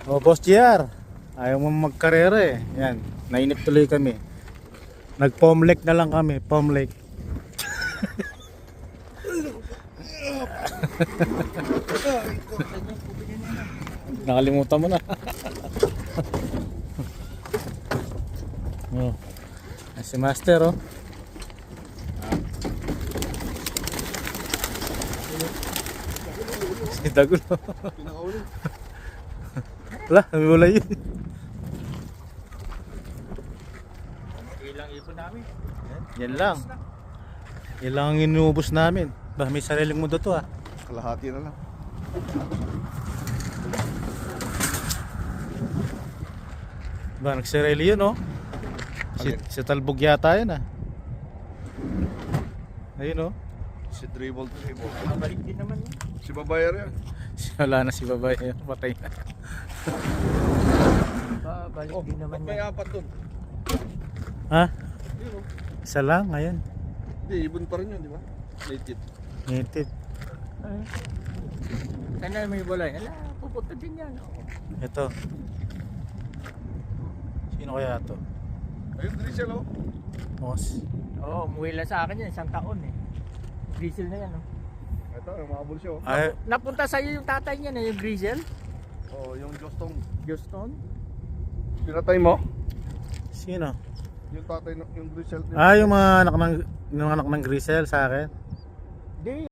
O, Boss JR, ayaw mo magkarera eh. Yan, nainip tuloy kami. Nag-foam lake na lang kami, foam lake. Nakalimutan mo na. Oh. Si Master oh. Si Dagulo. Pinakauli. Wala, wala yun. Ilang ipon namin. Yan lang. Yan lang ang inuubos namin. Bah, may sariling mundo to ah. Kalahati na lang. Ba, nagsireli yun oh. Si Talbog yata yun ah. Ayun oh. Si dribble. Balik din naman yun. Si Babayer yan. Wala na si babae. Patay na. Balik Oh, din naman may yan. apat dun. Ha? Yun o. Isa lang, ayun. Hindi, ibon pa rin yun, di ba? Native. Native. Sana may balay. Ala, pupunta din yan. Ito. Sino kaya to? Ayun, drizzle o. Boss. Oo, umuwi lang sa akin yan. Isang taon eh. Grizzle na yan. Oh. Ito, umabol siya o. Ay, Napunta sa'yo yung tatay niya na yung Grizzle? Oh, yung Jostong. Houston? Pinatay mo? sino? Yung tatay, yung drizzle. Ah, yung mga anak ng Grisel sa akin. Di.